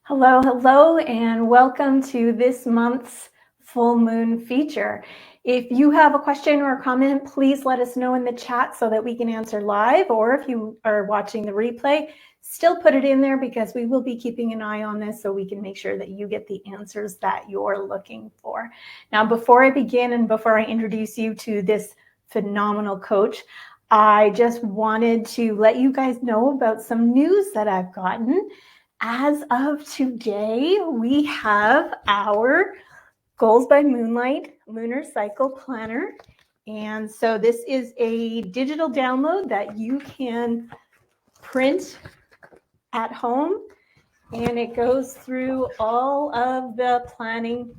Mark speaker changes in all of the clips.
Speaker 1: Hello, hello, and welcome to this month's full moon feature. If you have a question or a comment, please let us know in the chat so that we can answer live, or if you are watching the replay, still put it in there because we will be keeping an eye on this so we can make sure that you get the answers that you're looking for. Now, before I begin and before I introduce you to this phenomenal coach, I just wanted to let you guys know about some news that I've gotten. As of today, we have our Goals by Moonlight Lunar Cycle Planner. And so this is a digital download that you can print at home, and it goes through all of the planning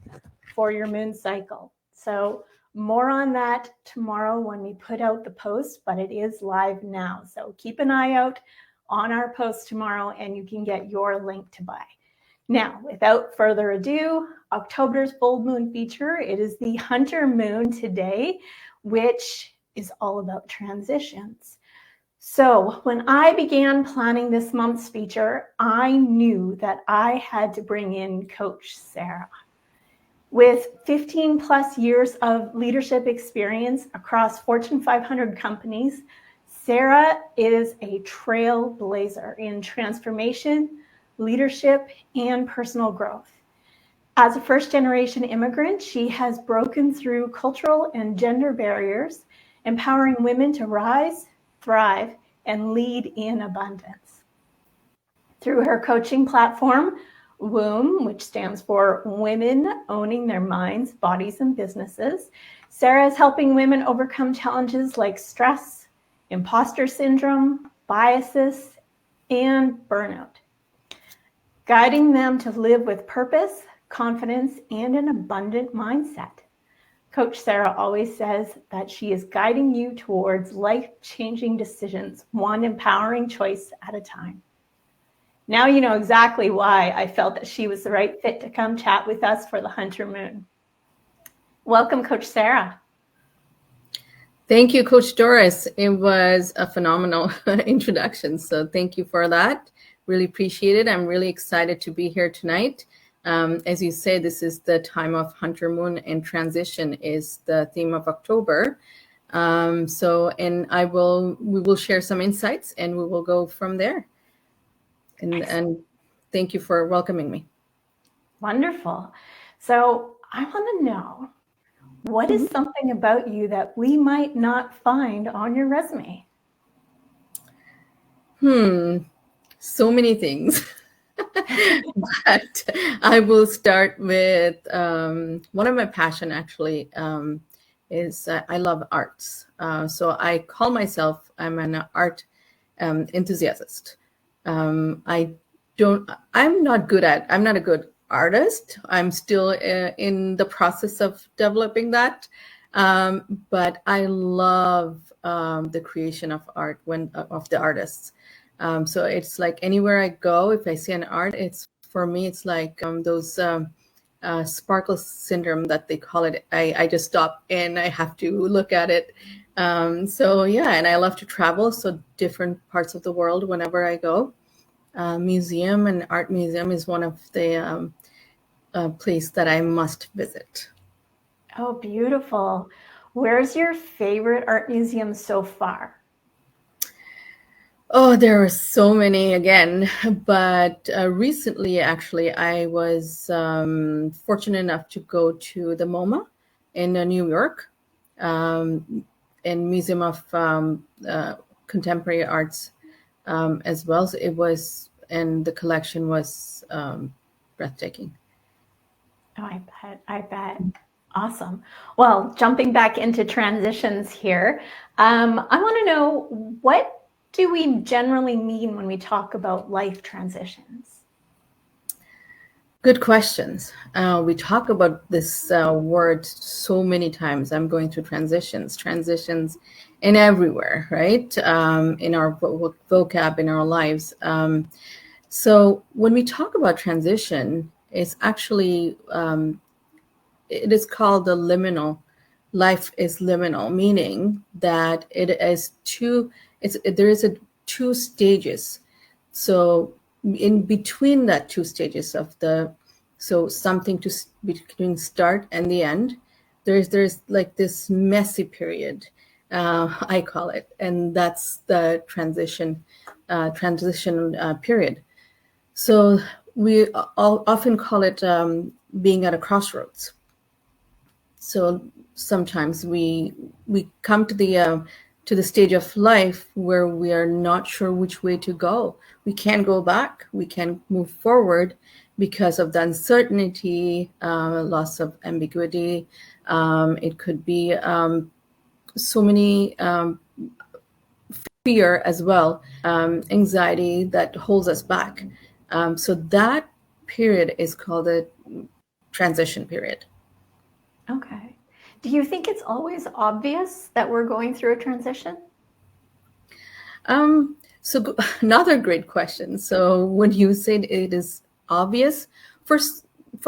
Speaker 1: for your moon cycle. So more on that tomorrow when we put out the post, but it is live now. So keep an eye out on our post tomorrow and you can get your link to buy. Now, without further ado, October's full moon feature, it is the Hunter Moon today, which is all about transitions. So when I began planning this month's feature, I knew that I had to bring in Coach Sarah. With 15 plus years of leadership experience across Fortune 500 companies, Sarah is a trailblazer in transformation, leadership, and personal growth. As a first-generation immigrant, she has broken through cultural and gender barriers, empowering women to rise, thrive, and lead in abundance. Through her coaching platform, WOMB, which stands for Women Owning Their Minds, Bodies, and Businesses, Sarah is helping women overcome challenges like stress, imposter syndrome, biases, and burnout, guiding them to live with purpose, confidence, and an abundant mindset. Coach Sarah always says that she is guiding you towards life-changing decisions, one empowering choice at a time. Now you know exactly why I felt that she was the right fit to come chat with us for the Hunter Moon. Welcome, Coach Sarah.
Speaker 2: Thank you, Coach Doris. It was a phenomenal introduction, so thank you for that. Really appreciate it. I'm really excited to be here tonight. As you say, this is the time of Hunter Moon, and transition is the theme of October. We will share some insights, and we will go from there. And thank you for welcoming me.
Speaker 1: Wonderful. So I want to know, what is something about you that we might not find on your resume?
Speaker 2: So many things. But I will start with one of my passion actually is I love arts. So I call myself, I'm an art enthusiast. I'm not a good artist. I'm still in the process of developing that. But I love the creation of art of the artists. So it's like anywhere I go, if I see an art, for me, it's like those sparkle syndrome that they call it. I just stop and I have to look at it. So yeah, and I love to travel. So different parts of the world whenever I go. Museum and art museum is one of the place that I must visit.
Speaker 1: Oh, beautiful. Where's your favorite art museum so far?
Speaker 2: Oh, there are so many again, but recently, actually, I was fortunate enough to go to the MoMA in New York, and Museum of Contemporary Arts as well. So and the collection was breathtaking.
Speaker 1: Oh, I bet. Awesome. Well, jumping back into transitions here, I want to know, what do we generally mean when we talk about life transitions?
Speaker 2: Good questions. We talk about this word so many times. I'm going through transitions in everywhere, right? In our vocab, in our lives. So when we talk about transition, it's actually, it is called the liminal. Life is liminal, meaning that there is two stages. So in between that two stages of so something between start and the end, there's like this messy period, I call it, and that's the transition period. So we often call it being at a crossroads. So sometimes we come to the stage of life where we are not sure which way to go. We can't go back. We can't move forward because of the uncertainty, loss of ambiguity. It could be so many fear as well, anxiety that holds us back. So that period is called the transition period.
Speaker 1: Okay. Do you think it's always obvious that we're going through a transition?
Speaker 2: So another great question. So when you said it is obvious, for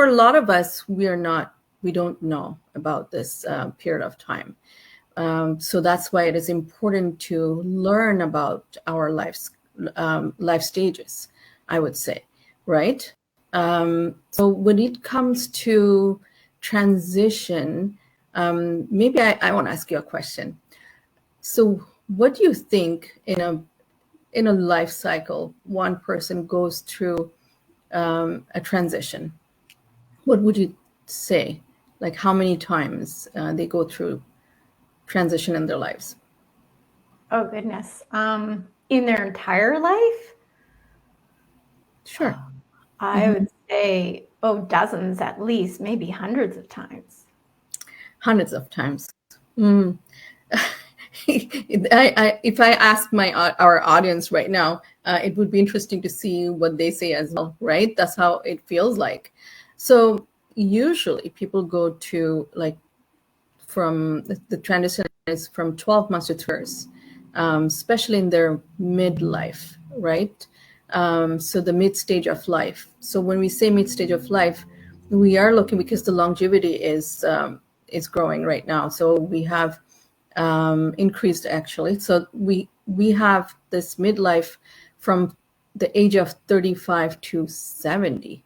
Speaker 2: a lot of us, we don't know about this period of time. So that's why it is important to learn about our life stages, I would say, right? So when it comes to transition, maybe I want to ask you a question. So what do you think in a life cycle one person goes through a transition? What would you say? Like how many times they go through transition in their lives?
Speaker 1: Oh, goodness. In their entire life?
Speaker 2: Sure.
Speaker 1: I would say, dozens at least, maybe hundreds of times.
Speaker 2: Hundreds of times. If I ask our audience right now, it would be interesting to see what they say as well, right? That's how it feels like. So usually people go to from the transition is from 12 months to 3 years, especially in their midlife, right? So the mid stage of life. So when we say mid stage of life, we are looking because the longevity is growing right now. So we have increased actually. So we have this midlife from the age of 35 to 70.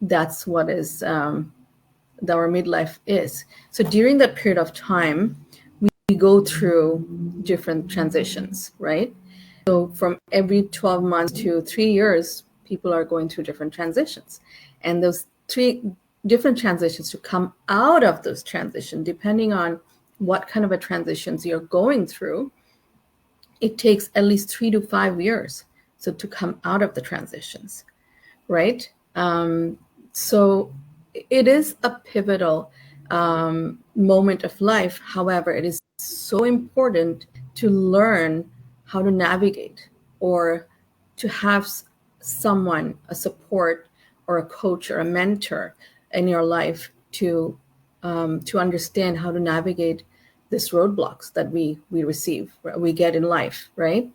Speaker 2: That's what is our midlife is. So during that period of time, we go through different transitions, right? So from every 12 months to 3 years, people are going through different transitions. And those 3 different transitions, to come out of those transitions, depending on what kind of a transitions you're going through, it takes at least 3 to 5 years. So to come out of the transitions, right? So it is a pivotal moment of life. However, it is so important to learn how to navigate, or to have someone, a support or a coach or a mentor in your life to understand how to navigate these roadblocks that we we get in life, right?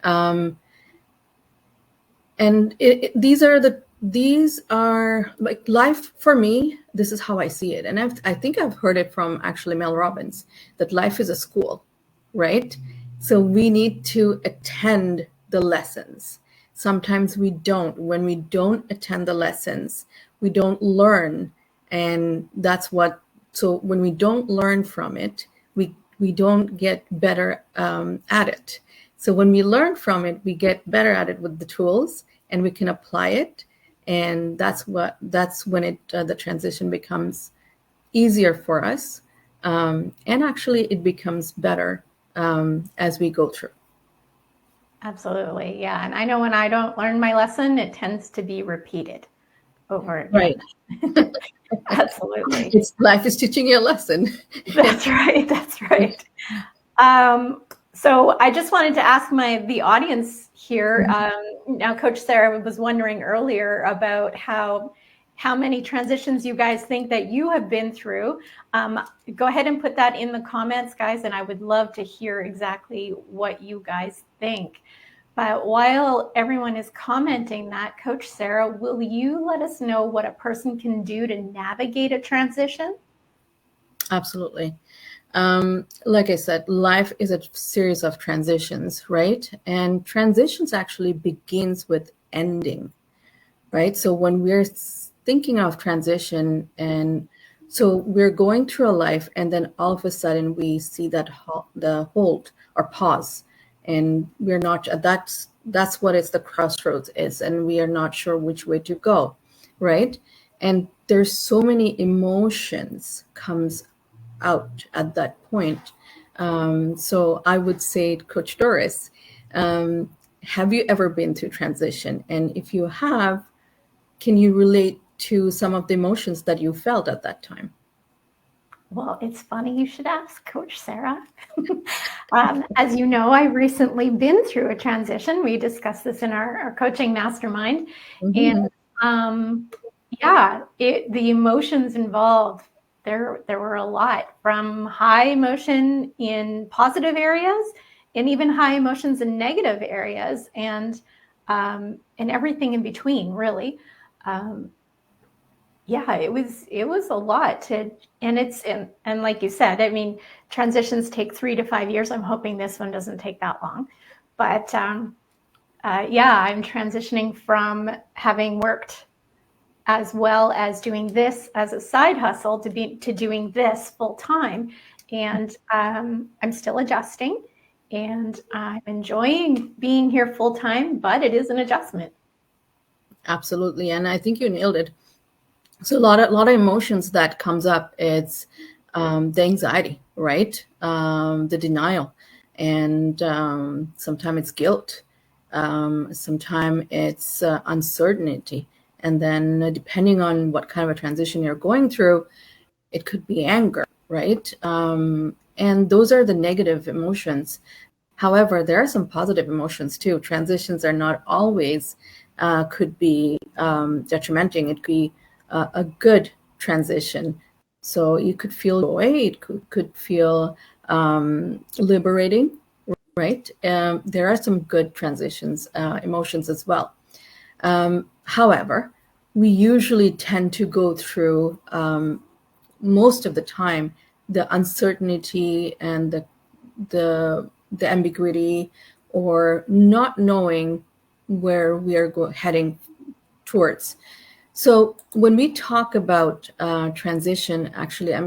Speaker 2: And these are like life for me. This is how I see it, and I think I've heard it from actually Mel Robbins, that life is a school, right? So we need to attend the lessons. Sometimes we don't. When we don't attend the lessons, we don't learn, and that's what. So when we don't learn from it, we don't get better at it. So when we learn from it, we get better at it with the tools, and we can apply it. And that's when the transition becomes easier for us, and actually it becomes better as we go through.
Speaker 1: Absolutely, yeah. And I know when I don't learn my lesson, it tends to be repeated over again.
Speaker 2: Right.
Speaker 1: Absolutely.
Speaker 2: Life is teaching you a lesson.
Speaker 1: That's right. That's right. So I just wanted to ask the audience here. Now, Coach Sarah was wondering earlier about how many transitions you guys think that you have been through. Go ahead and put that in the comments, guys, and I would love to hear exactly what you guys think. But while everyone is commenting that, Coach Sarah, will you let us know what a person can do to navigate a transition?
Speaker 2: Absolutely. Like I said, life is a series of transitions, right? And transitions actually begins with ending. right? So when we're thinking of transition, and so we're going through a life, and then all of a sudden we see that the hold or pause, and we're not, that's what it's the crossroads is, and we are not sure which way to go, right? And there's so many emotions comes out at that point. So I would say, Coach Doris, um, have you ever been through transition? And if you have, can you relate to some of the emotions that you felt at that time?
Speaker 1: Well, it's funny you should ask, Coach Sarah. As you know, I've recently been through a transition. We discussed this in our coaching mastermind.
Speaker 2: Mhm.
Speaker 1: And yeah, the emotions involved, there were a lot, from high emotion in positive areas and even high emotions in negative areas, and everything in between, really. Yeah, it was a lot to, and like you said, I mean, transitions take 3 to 5 years. I'm hoping this one doesn't take that long, but yeah, I'm transitioning from having worked as well as doing this as a side hustle to doing this full time, and I'm still adjusting, and I'm enjoying being here full time, but it is an adjustment.
Speaker 2: Absolutely, and I think you nailed it. So a lot of emotions that comes up. It's the anxiety, right? The denial, and sometimes it's guilt. Sometimes it's uncertainty, and then depending on what kind of a transition you're going through, it could be anger, right? And those are the negative emotions. However, there are some positive emotions too. Transitions are not always could be detrimenting. It could be a good transition. So you could feel joy. It could feel liberating, right? There are some good transitions, emotions as well. However, we usually tend to go through most of the time the uncertainty and the ambiguity, or not knowing where we are heading towards. So when we talk about transition, actually, I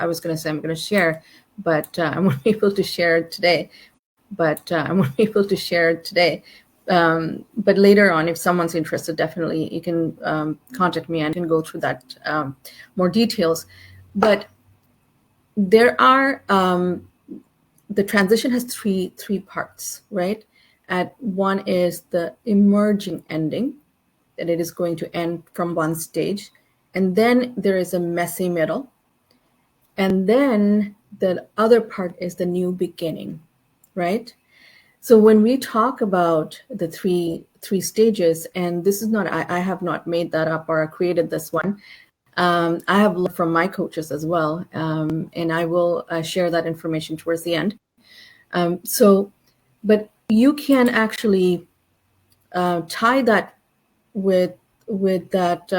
Speaker 2: was gonna say I'm gonna share, but I won't be able to share it today. I won't be able to share it today. But later on, if someone's interested, definitely you can contact me and can go through that more details. But there are the transition has three parts, right? At one is the emerging ending, that it is going to end from one stage, and then there is a messy middle, and then the other part is the new beginning, right? So when we talk about the three stages, and this is not, I have not made that up or created this one. I have learned from my coaches as well, and I will share that information towards the end. But you can actually tie that with that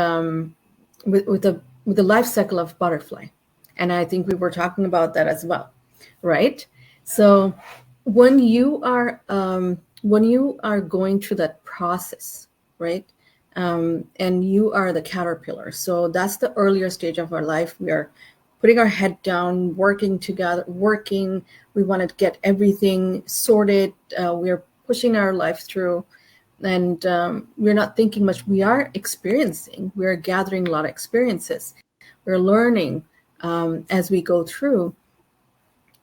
Speaker 2: with the life cycle of butterfly, and I think we were talking about that as well, right? So when you are going through that process, right? And you are the caterpillar. So that's the earlier stage of our life. We are putting our head down, working together, working. We want to get everything sorted. We're pushing our life through, and we're not thinking much. We are experiencing. We are gathering a lot of experiences. We're learning as we go through.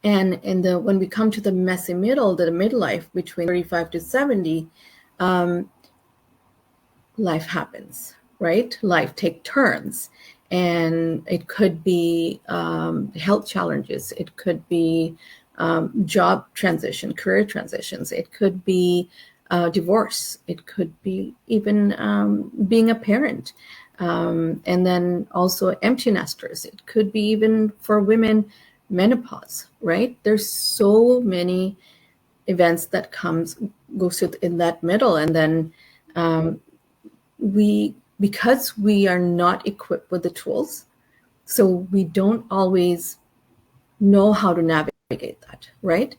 Speaker 2: And when we come to the messy middle, the midlife between 35 to 70, life happens, right? Life take turns, and it could be health challenges. It could be job transition, career transitions. It could be divorce. It could be even being a parent. And then also empty nesters. It could be even for women, menopause, right? There's so many events that goes in that middle, and then because we are not equipped with the tools, so we don't always know how to navigate that, right?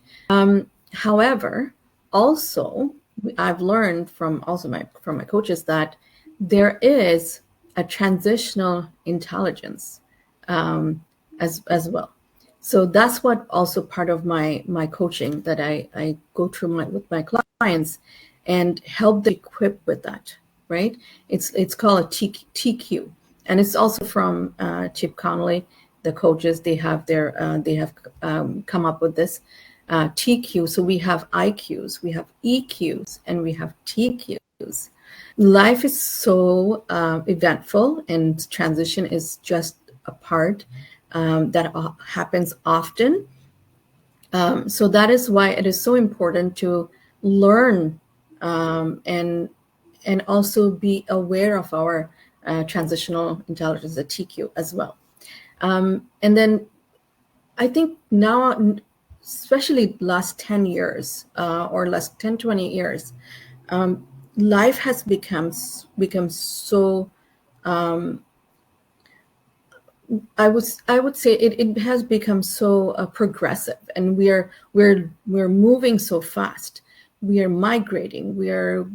Speaker 2: However, also I've learned from my coaches that there is a transitional intelligence as well. So that's what also part of my coaching that I go through with my clients and help them equip with that, right? It's called a TQ, and it's also from Chip Conley. The coaches, they have come up with this TQ. So we have IQs, we have EQs, and we have TQs. Life is so eventful, and transition is just a part that happens often. So that is why it is so important to learn and also be aware of our transitional intelligence, the TQ, as well. And then I think now, especially last 10 years or last 10, 20 years, life has become so I would say it has become so progressive, and we're moving so fast. We are migrating. We are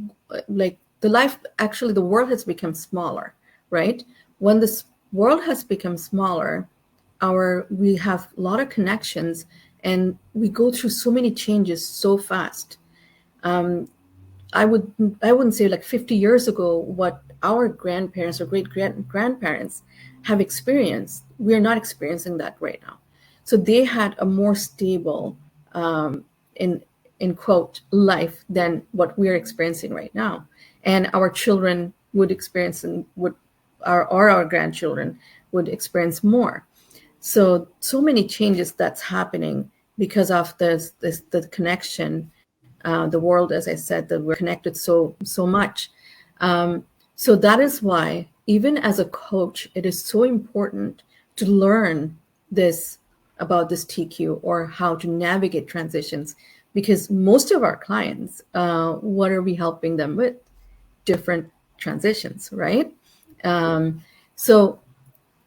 Speaker 2: like the world has become smaller, right? When this world has become smaller, we have a lot of connections, and we go through so many changes so fast. I wouldn't say like 50 years ago what our grandparents or great grandparents have experienced. We are not experiencing that right now. So they had a more stable, in quote, life than what we're experiencing right now, and our children would experience our grandchildren would experience more. So many changes that's happening because of the connection. The world, as I said, that we're connected so much. So that is why, even as a coach, it is so important to learn about this TQ, or how to navigate transitions, because most of our clients, what are we helping them with? Different transitions, right? So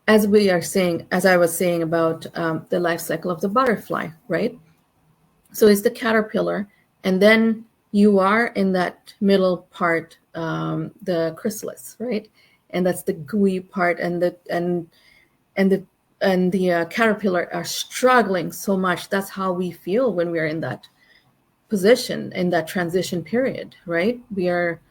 Speaker 2: as I was saying about the life cycle of the butterfly, right? So it's the caterpillar, and then you are in that middle part, the chrysalis, right? And that's the gooey part, and the caterpillar are struggling so much. That's how we feel when we are in that position, in that transition period, right? We are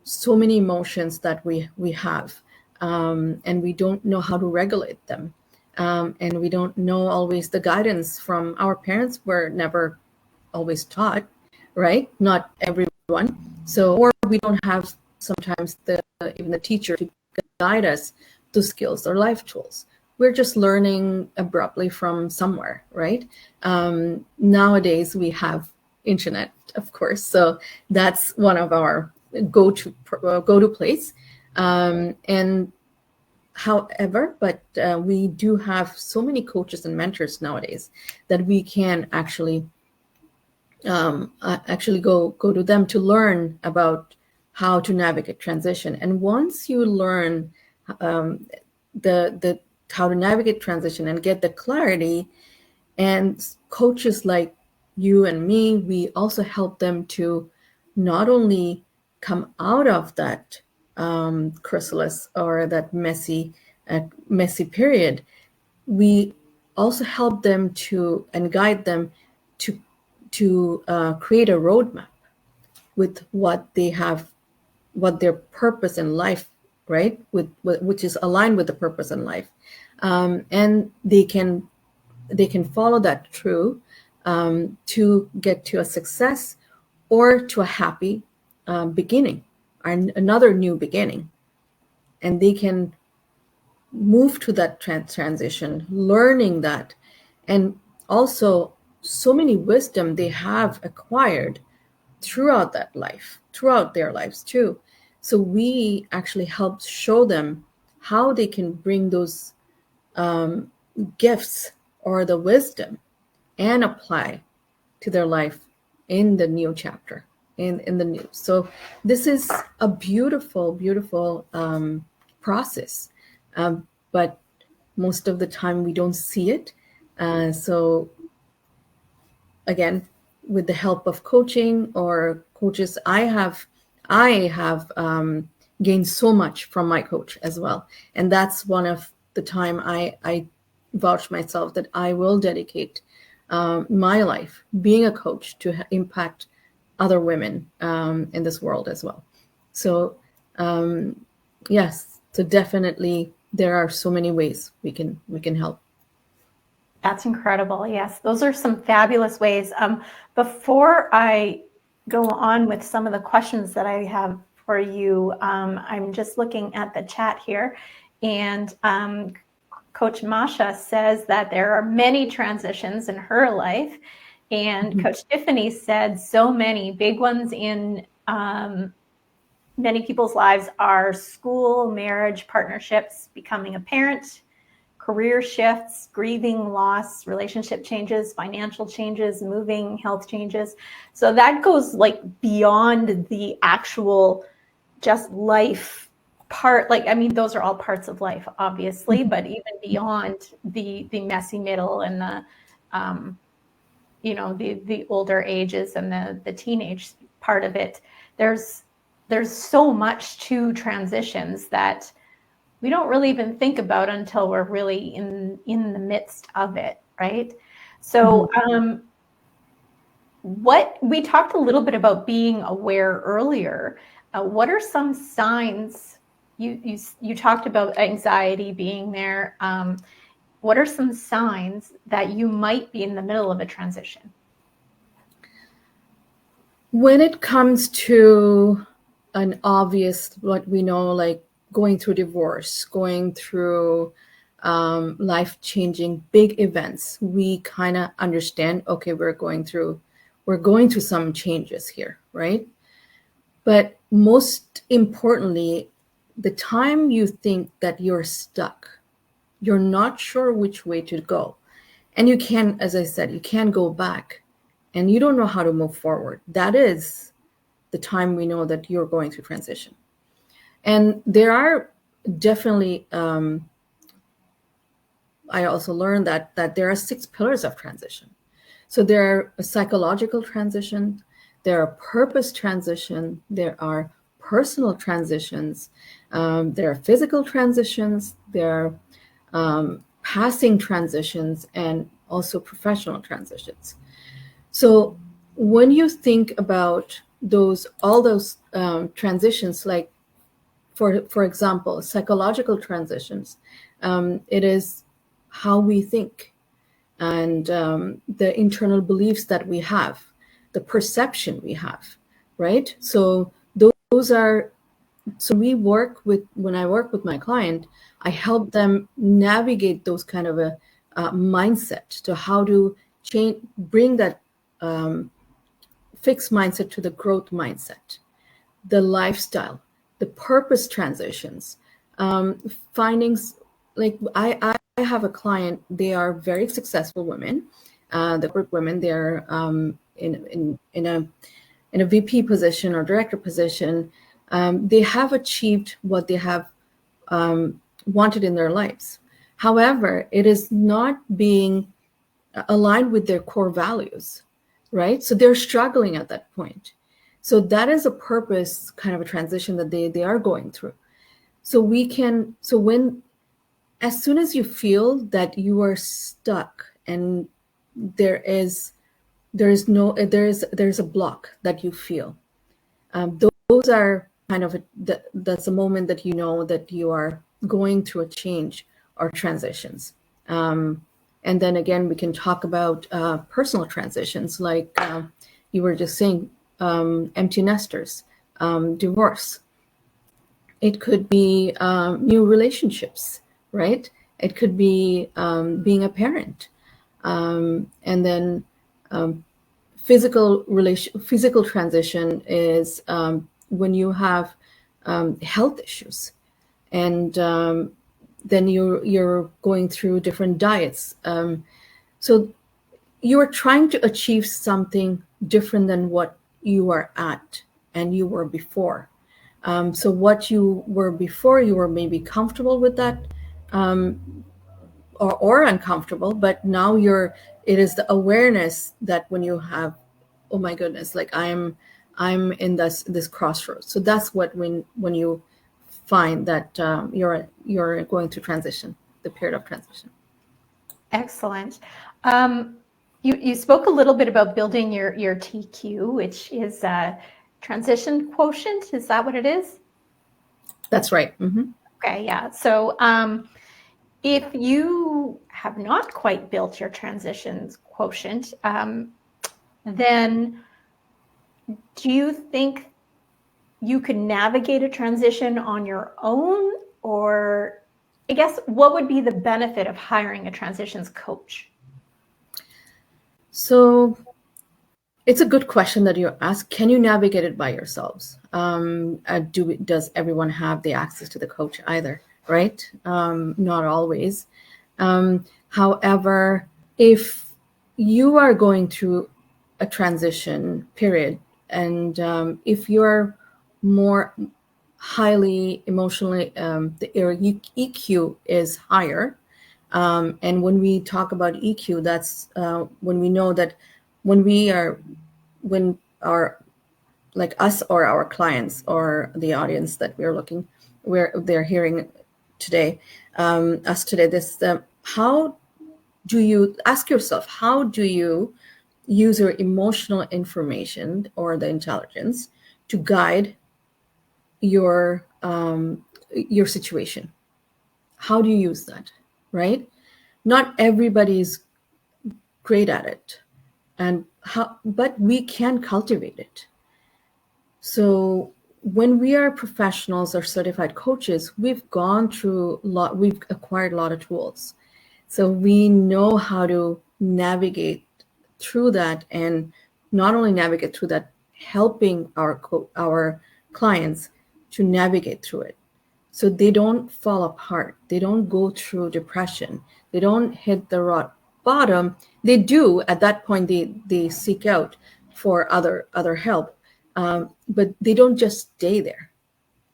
Speaker 2: so many emotions that we have, and we don't know how to regulate them, and we don't know always the guidance from our parents. Were never always taught, right? Not everyone. So, or we don't have sometimes even the teacher to guide us to skills or life tools. We're just learning abruptly from somewhere, right? Nowadays we have internet, of course, so that's one of our go-to place. And however, but we do have so many coaches and mentors nowadays that we can actually go to them to learn about how to navigate transition. And once you learn how to navigate transition and get the clarity, and coaches like you and me, we also help them to not only come out of that chrysalis, or that messy period, we also help them to and guide them to create a roadmap with what they have, what their purpose in life, right? Which is aligned with the purpose in life, and they can follow that through to get to a success, or to a happy beginning, or another new beginning, and they can move to that transition, learning that, and also so many wisdom they have acquired throughout their lives too. So we actually help show them how they can bring those gifts or the wisdom and apply to their life in the new chapter, in the new. So this is a beautiful process, but most of the time we don't see it. So again, with the help of coaching or coaches, I have gained so much from my coach as well. And that's one of the time I vouch myself that I will dedicate my life being a coach to impact other women in this world as well. So yes, so definitely there are so many ways we can help.
Speaker 1: That's incredible. Yes, those are some fabulous ways. Before I go on with some of the questions that I have for you, I'm just looking at the chat here, and Coach Masha says that there are many transitions in her life, and Coach Tiffany said so many big ones in many people's lives are school, marriage, partnerships, becoming a parent, career shifts, grieving loss, relationship changes, financial changes, moving, health changes. So that goes like beyond the actual just life part. Like, I mean, those are all parts of life, obviously, but even beyond the messy middle and the the older ages and the teenage part of it, there's so much to transitions that we don't really even think about until we're really in the midst of it, right? So what we talked a little bit about being aware earlier. What are some signs? You talked about anxiety being there. What are some signs that you might be in the middle of a transition?
Speaker 2: When it comes to an obvious, what we know, like going through divorce, going through life-changing big events, we kind of understand, okay, we're going through some changes here, right? But most importantly, the time you think that you're stuck, you're not sure which way to go, and you can, as I said, you can't go back, and you don't know how to move forward. That is the time we know that you're going through transition. And there are definitely, I also learned that there are 6 pillars of transition. So there are a psychological transition, there are purpose transition, there are personal transitions, there are physical transitions, there are passing transitions, and also professional transitions. So when you think about all those transitions, like for example, psychological transitions, it is how we think and the internal beliefs that we have, the perception we have, right? So those are, so when I work with my client, I help them navigate those kind of a mindset to how to bring that fixed mindset to the growth mindset, the lifestyle, the purpose transitions, findings. Like I have a client, they are very successful women, the group women, they're in a VP position or director position. They have achieved what they have wanted in their lives. However, it is not being aligned with their core values, right? So they're struggling at that point. So that is a purpose kind of a transition that they are going through. So as soon as you feel that you are stuck and there's a block that you feel, those are kind of that's a moment that you know that you are going through a change or transitions. And then again, we can talk about personal transitions, like you were just saying, empty nesters, divorce. It could be new relationships, right? It could be being a parent, and then physical transition is when you have health issues, and then you're going through different diets. So you're trying to achieve something different than what you are at and you were before. So what you were before, you were maybe comfortable with that, or uncomfortable, but now it is the awareness that when you have, oh my goodness, like I'm I'm in this crossroads. So that's what when you find that you're going through transition, the period of transition.
Speaker 1: Excellent. You spoke a little bit about building your TQ, which is transition quotient. Is that what it is?
Speaker 2: That's right. Mm-hmm.
Speaker 1: Okay, yeah. So if you have not quite built your transitions quotient, then do you think you could navigate a transition on your own? Or I guess what would be the benefit of hiring a transitions coach?
Speaker 2: So it's a good question that you ask. Can you navigate it by yourselves? Does everyone have the access to the coach either? Right? Not always. However, if you are going through a transition period, and if you're more highly emotionally, your EQ is higher. And when we talk about EQ, that's when we know that when our, like us or our clients or the audience that they're hearing today, us today, how do you ask yourself, how do you use your emotional information or the intelligence to guide your situation? How do you use that, right? Not everybody's great at it, but we can cultivate it. So when we are professionals or certified coaches, we've acquired a lot of tools. So we know how to navigate through that, and not only navigate through that, helping our clients to navigate through it. So they don't fall apart. They don't go through depression. They don't hit the rock bottom. They do at that point. They seek out for other help, but they don't just stay there.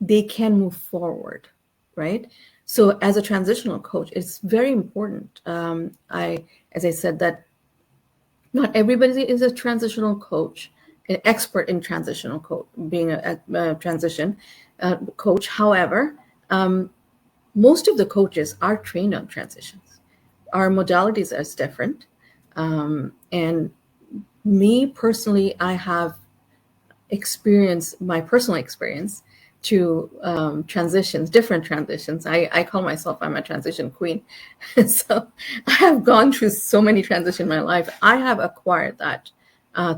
Speaker 2: They can move forward, right? So as a transitional coach, it's very important. As I said, that not everybody is a transitional coach, an expert in transitional coach, being a transition coach. However, most of the coaches are trained on transitions. Our modalities are different. And me personally, I have my personal experience to different transitions. I call myself, I'm a transition queen. So I have gone through so many transitions in my life. I have acquired that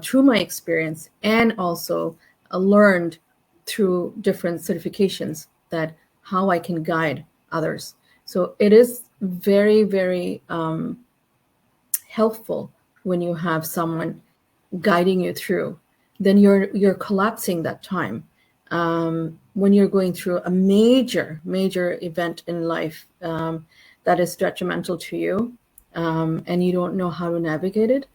Speaker 2: through my experience, and also learned through different certifications that how I can guide others. So it is very, very helpful when you have someone guiding you through. Then you're collapsing that time. When you're going through a major event in life that is detrimental to you, and you don't know how to navigate it,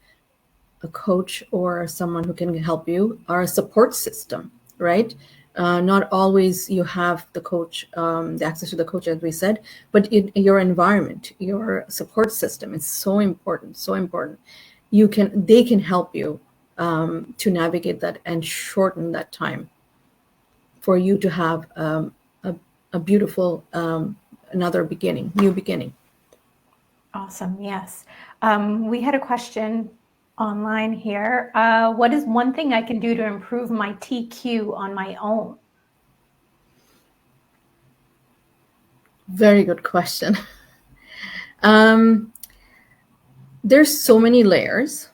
Speaker 2: a coach or someone who can help you, or a support system, right? Not always you have the coach, the access to the coach, as we said, but your environment, your support system is so important, so important. They can help you to navigate that and shorten that time for you to have a beautiful new beginning.
Speaker 1: Awesome. Yes. We had a question online here. What is one thing I can do to improve my TQ on my own?
Speaker 2: Very good question. There's so many layers.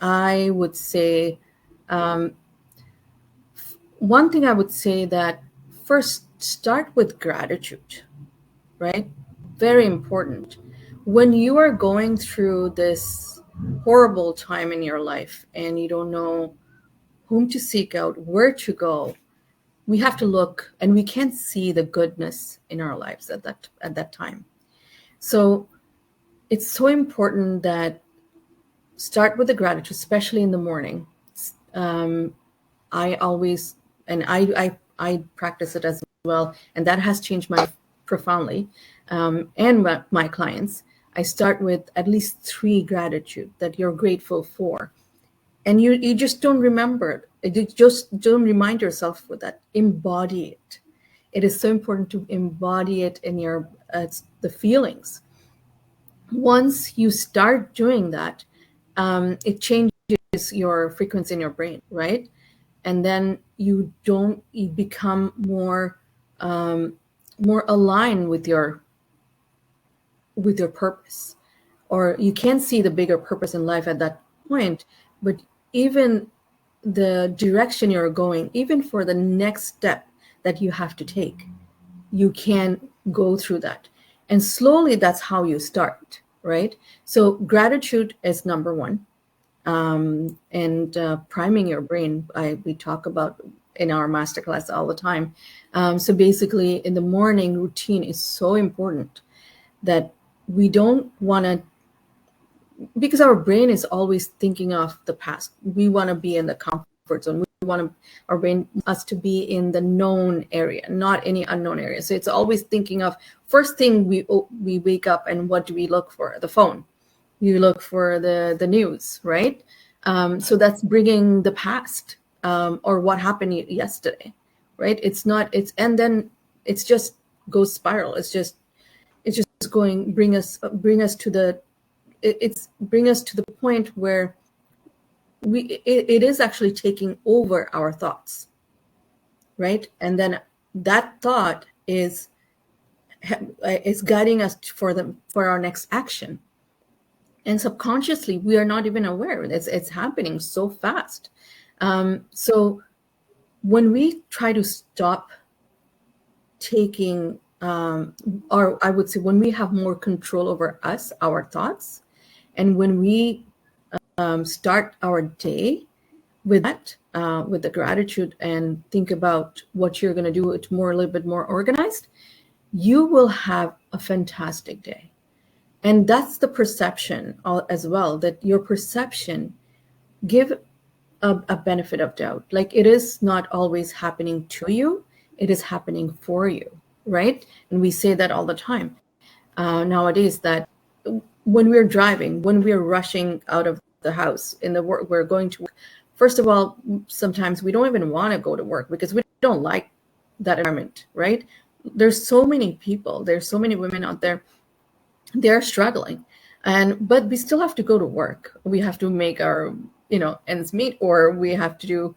Speaker 2: I would say one thing I would say, that first start with gratitude, right? Very important. When you are going through this horrible time in your life and you don't know whom to seek out, where to go, we have to look, and we can't see the goodness in our lives at that time. So it's so important that start with the gratitude, especially in the morning. I always, and I practice it as well, and that has changed my profoundly, and my clients. I start with at least 3 gratitude that you're grateful for. and you just don't remember it. You just don't remind yourself with that. Embody it. It is so important to embody it in your the feelings. Once you start doing that, it changes your frequency in your brain, right? And then you become more more aligned with your purpose, or you can see the bigger purpose in life at that point. But even the direction you're going, even for the next step that you have to take, you can go through that. And slowly, that's how you start, right? So gratitude is number one. And priming your brain, we talk about in our masterclass all the time. So basically, in the morning routine is so important that we don't want to, because our brain is always thinking of the past. We want to be in the comfort zone. We want our brain us to be in the known area, not any unknown area. So it's always thinking of first thing we wake up, and what do we look for? The phone. You look for the news, right? So that's bringing the past, or what happened yesterday, right? And then it's just goes spiral. It's just going bring us to the point where it is actually taking over our thoughts, right? And then that thought is guiding us for our next action. And subconsciously, we are not even aware. It's happening so fast. So when we try to stop taking, or I would say when we have more control over us, our thoughts, and when we start our day with that, with the gratitude, and think about what you're going to do it a little bit more organized, you will have a fantastic day. And that's the perception as well, that your perception give a benefit of doubt. Like, it is not always happening to you, it is happening for you, right? And we say that all the time nowadays, that when we're driving, when we're rushing out of the house in the work, we're going to work. First of all, sometimes we don't even want to go to work because we don't like that environment, right? There's so many people, there's so many women out there, they're struggling, but we still have to go to work. We have to make our ends meet, or we have to do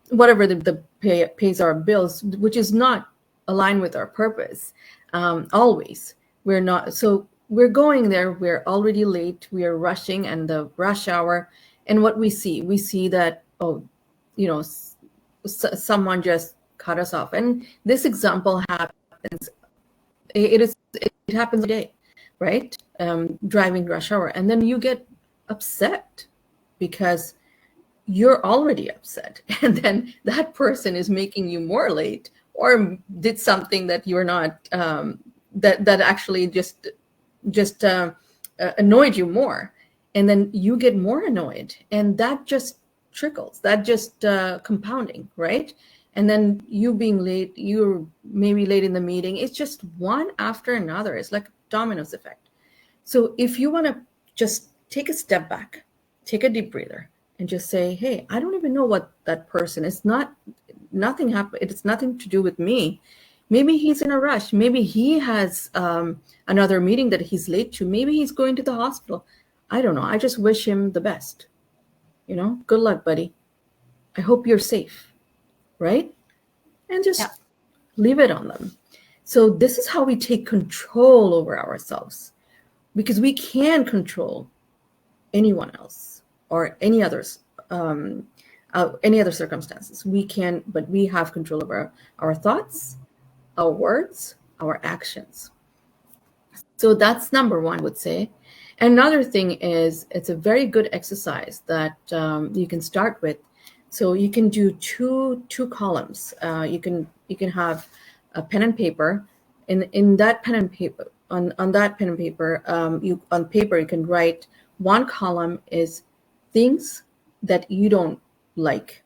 Speaker 2: whatever the pays our bills, which is not aligned with our purpose. Always, we're not. So we're going there, we're already late, we are rushing, and the rush hour, and what we see that, someone just cut us off. And this example happens. It happens every day, right? Driving rush hour, and then you get upset because you're already upset, and then that person is making you more late, or did something that you're not, that actually just annoyed you more, and then you get more annoyed, and that just trickles, that just compounding, right? And then you being late, you're maybe late in the meeting. It's just one after another. It's like a dominoes effect. So if you want to just take a step back, take a deep breather, and just say, hey, I don't even know what that person is. Nothing happened. It's nothing to do with me. Maybe he's in a rush. Maybe he has another meeting that he's late to. Maybe he's going to the hospital. I don't know. I just wish him the best. Good luck, buddy. I hope you're safe, right? And just leave it on them. So this is how we take control over ourselves, because we can control anyone else or any other circumstances. We can, but we have control over our thoughts, our words, our actions. So that's number one, I would say. Another thing is, it's a very good exercise that you can start with. So you can do two columns. You can have a pen and paper. In that pen and paper, on that pen and paper, on paper you can write, one column is things that you don't like,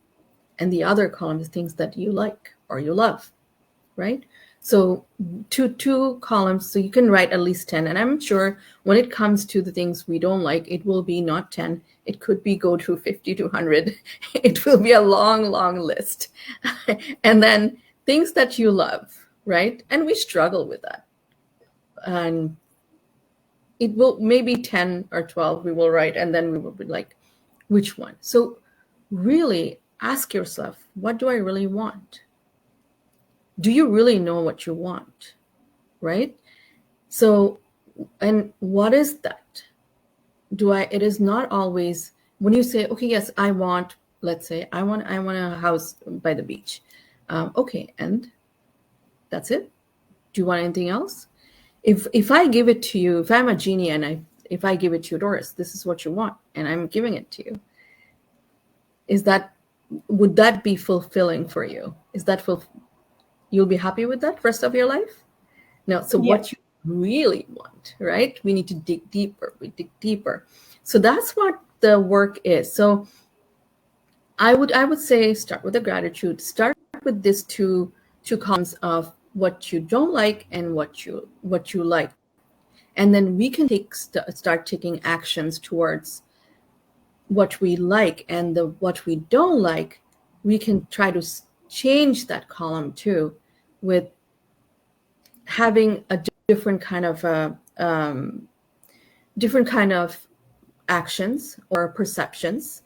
Speaker 2: and the other column is things that you like or you love, right? So two columns, so you can write at least 10. And I'm sure when it comes to the things we don't like, it will be not 10. It could be go to 50 to 100. It will be a long, long list. And then things that you love, right? And we struggle with that. And it will maybe 10 or 12 we will write, and then we will be like, which one? So really ask yourself, what do I really want? Do you really know what you want? Right? So, and what is that? It is not always when you say, okay, yes, I want, let's say, I want a house by the beach. Okay, and that's it? Do you want anything else? If I give it to you, if I'm a genie and if I give it to you, Doris, this is what you want, and I'm giving it to you, would that be fulfilling for you? You'll be happy with that rest of your life? No. So what you really want, right? We need to dig deeper. We dig deeper. So that's what the work is. So I would say start with the gratitude. Start with these two columns of what you don't like and what you like, and then we can start taking actions towards what we like, and what we don't like, we can try to change that column too, with having a different kind of actions or perceptions,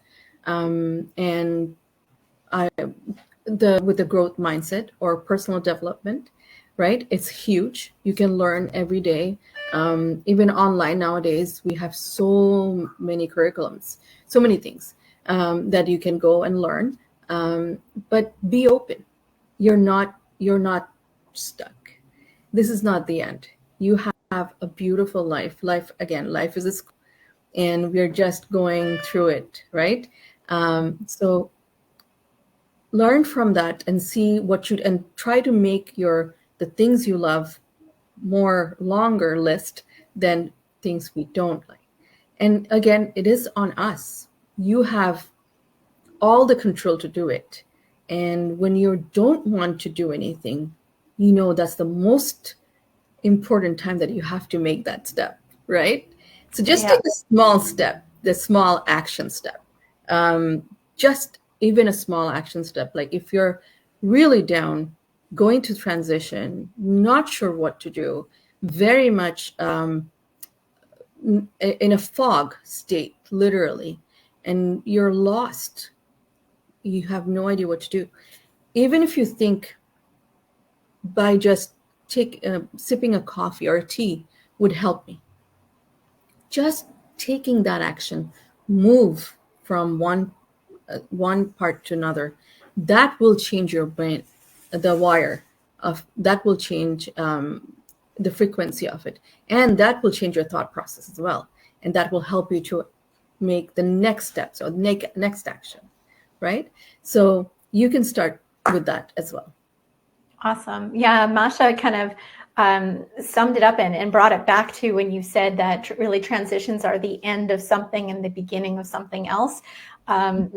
Speaker 2: and with the growth mindset or personal development, right? It's huge. You can learn every day. Even online nowadays, we have so many curriculums, so many things that you can go and learn. But be open. You're not stuck. This is not the end. You have a beautiful life. Life is a school, and we're just going through it, right? So learn from that and see and try to make the things you love more longer list than things we don't like. And again, it is on us. You have all the control to do it. And when you don't want to do anything, that's the most important time that you have to make that step, right? So just take the small step, the small action step. Just even a small action step. Like if you're really down, going to transition, not sure what to do, very much in a fog state, literally, and you're lost. You have no idea what to do. Even if you think by just sipping a coffee or a tea would help me, just taking that action, move from one part to another, that will change your brain, the wire of that will change the frequency of it, and that will change your thought process as well, and that will help you to make the next steps or next action, right? So you can start with that as well.
Speaker 1: Awesome. Yeah, Masha kind of summed it up and brought it back to when you said that really transitions are the end of something and the beginning of something else.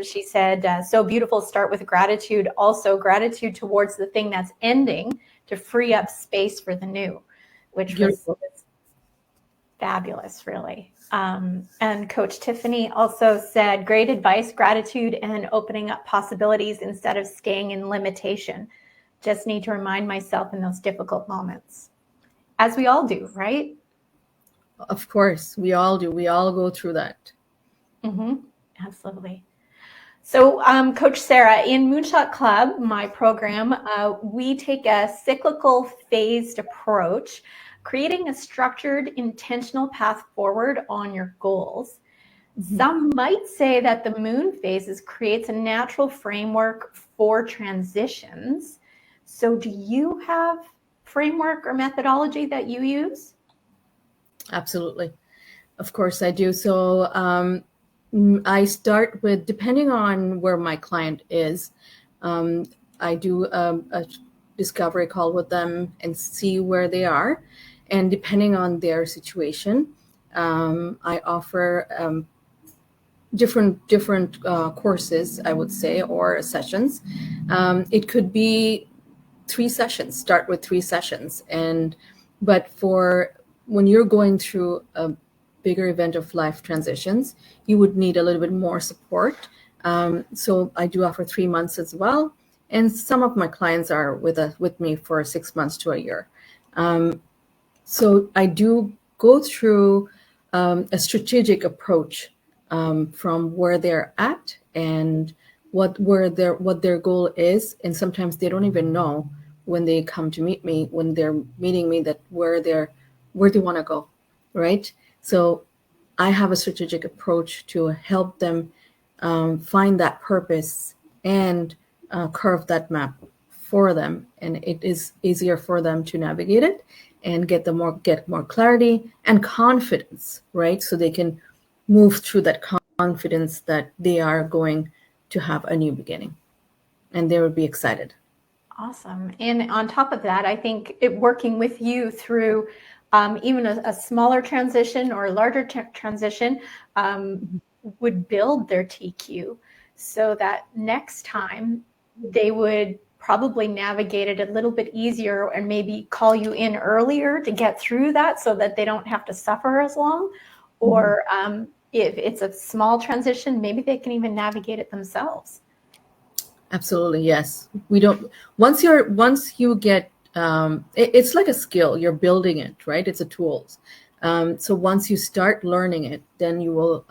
Speaker 1: She said, so beautiful, start with gratitude, also gratitude towards the thing that's ending to free up space for the new, which was fabulous, really. And Coach Tiffany also said, great advice, gratitude, and opening up possibilities instead of staying in limitation. Just need to remind myself in those difficult moments, as we all do, right?
Speaker 2: Of course, we all do. We all go through that.
Speaker 1: Mm-hmm. Absolutely. So, Coach Sarah, in Moonshot Club, my program, we take a cyclical phased approach, creating a structured, intentional path forward on your goals. Mm-hmm. Some might say that the moon phases creates a natural framework for transitions. So do you have framework or methodology that you use?
Speaker 2: Absolutely. Of course I do. So I start with, depending on where my client is, I do a discovery call with them and see where they are. And depending on their situation, I offer different courses, I would say, or sessions. It could be 3 sessions. Start with 3 sessions. But for when you're going through a bigger event of life transitions, you would need a little bit more support. So I do offer 3 months as well. And some of my clients are with me for 6 months to a year. So I do go through a strategic approach from where they're at and what their goal is. And sometimes they don't even know when they come to meet me, when they're meeting me, that where they want to go, right? So I have a strategic approach to help them find that purpose and carve that map for them, and it is easier for them to navigate it and get more clarity and confidence, right? So they can move through that confidence that they are going to have a new beginning, and they would be excited.
Speaker 1: Awesome. And on top of that, I think working with you through even a smaller transition or a larger transition would build their TQ so that next time they would probably navigate it a little bit easier and maybe call you in earlier to get through that so that they don't have to suffer as long. Or if it's a small transition, maybe they can even navigate it themselves.
Speaker 2: Absolutely, yes. We don't, once you get, it's like a skill, you're building it, right? It's a tools. So once you start learning it, then you will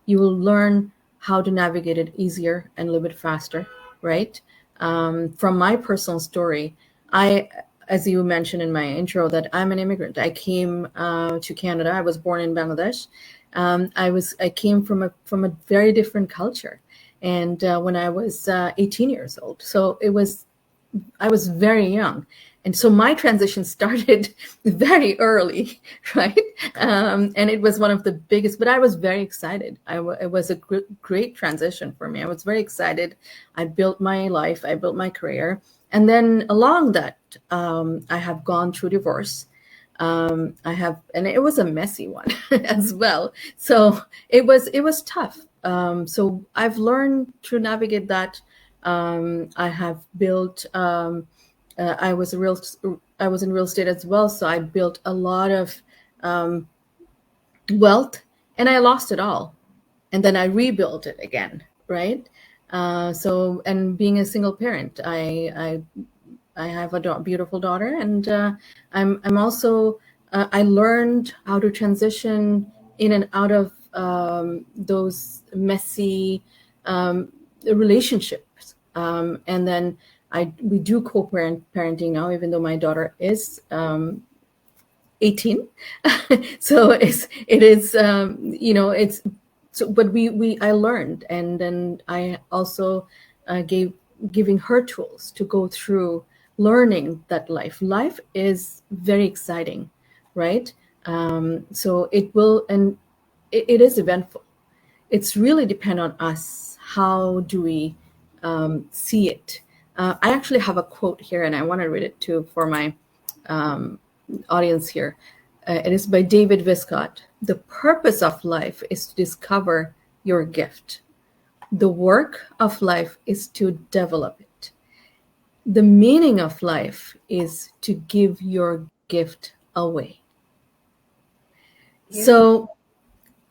Speaker 2: learn how to navigate it easier and a little bit faster, right? From my personal story, as you mentioned in my intro, that I'm an immigrant. I came to Canada. I was born in Bangladesh. I came from a very different culture, and when I was 18 years old, so I was very young. And so my transition started very early, right? And it was one of the biggest, but I was very excited. It was a great transition for me. I was very excited. I built my life, I built my career. And then along that, I have gone through divorce. And it was a messy one as well. So it was tough. So I've learned to navigate that. I have built, I was in real estate as well. So I built a lot of wealth, and I lost it all. And then I rebuilt it again, right? And being a single parent, I have a beautiful daughter, and I'm also, I learned how to transition in and out of those messy relationships. And then we do co-parenting now, even though my daughter is 18. So but I learned, and then I also giving her tools to go through learning that life is very exciting, right? So it will, and it is eventful. It's really depend on us. How do we see it? I actually have a quote here, and I want to read it too for my audience here. It is by David Viscott. The purpose of life is to discover your gift. The work of life is to develop it. The meaning of life is to give your gift away. So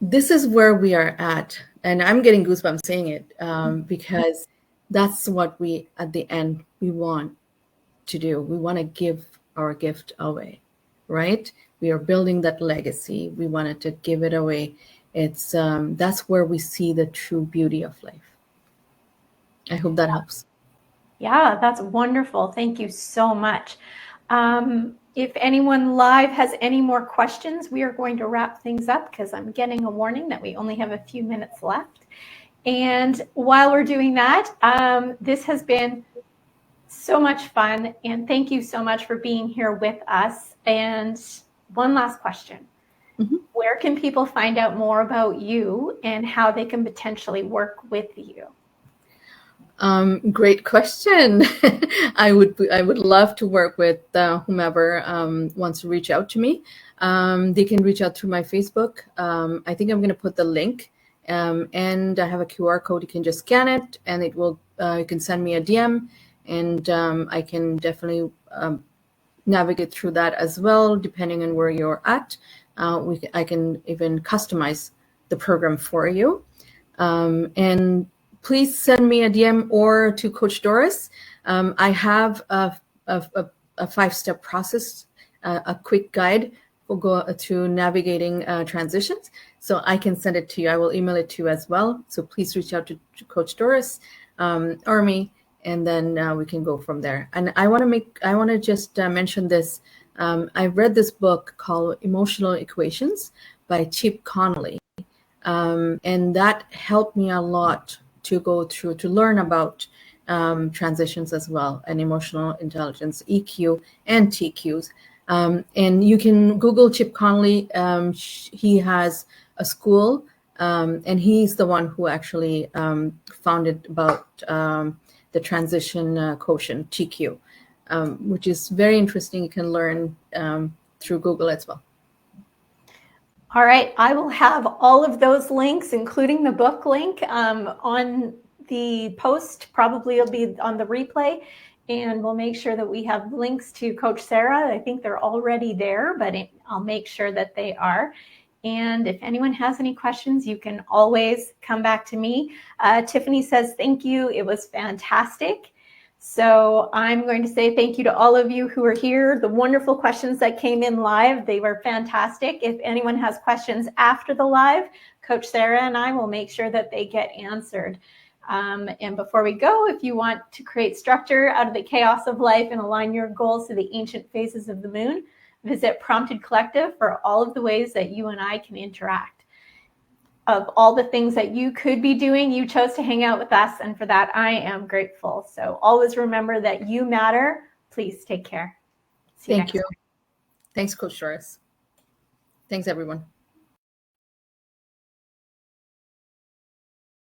Speaker 2: this is where we are at. And I'm getting goosebumps saying it because that's what at the end, we want to do. We want to give our gift away, right? We are building that legacy. We wanted to give it away. It's that's where we see the true beauty of life. I hope that helps.
Speaker 1: Yeah, that's wonderful. Thank you so much. If anyone live has any more questions, we are going to wrap things up because I'm getting a warning that we only have a few minutes left. And while we're doing that, this has been so much fun. And thank you so much for being here with us. And one last question. Mm-hmm. Where can people find out more about you and how they can potentially work with you?
Speaker 2: Great question. I would love to work with whomever wants to reach out to me. They can reach out through my Facebook. I think I'm going to put the link, and I have a QR code. You can just scan it, and it will. You can send me a DM, and I can definitely navigate through that as well, depending on where you're at. I can even customize the program for you. And please send me a DM or to Coach Doris. I have a 5-step process, a quick guide to navigating transitions. So I can send it to you. I will email it to you as well. So please reach out to Coach Doris or me, and then we can go from there. And I want to just mention this. I read this book called Emotional Equations by Chip Conley. And that helped me a lot to go through, to learn about transitions as well, and emotional intelligence, EQ and TQs. And you can Google Chip Conley. He has a school, and he's the one who actually founded about the transition quotient, TQ, which is very interesting. You can learn through Google as well.
Speaker 1: All right, I will have all of those links, including the book link, on the post. Probably it'll be on the replay, and we'll make sure that we have links to Coach Sarah. I think they're already there, but I'll make sure that they are. And if anyone has any questions, you can always come back to me. Tiffany says, thank you. It was fantastic. So I'm going to say thank you to all of you who are here. The wonderful questions that came in live, they were fantastic. If anyone has questions after the live, Coach Sarah and I will make sure that they get answered. And before we go, if you want to create structure out of the chaos of life and align your goals to the ancient phases of the moon, visit Prompted Collective for all of the ways that you and I can interact. Of all the things that you could be doing, you chose to hang out with us, and for that, I am grateful. So always remember that you matter. Please take care.
Speaker 2: Thank you. Thanks, Coach Doris. Thanks, everyone.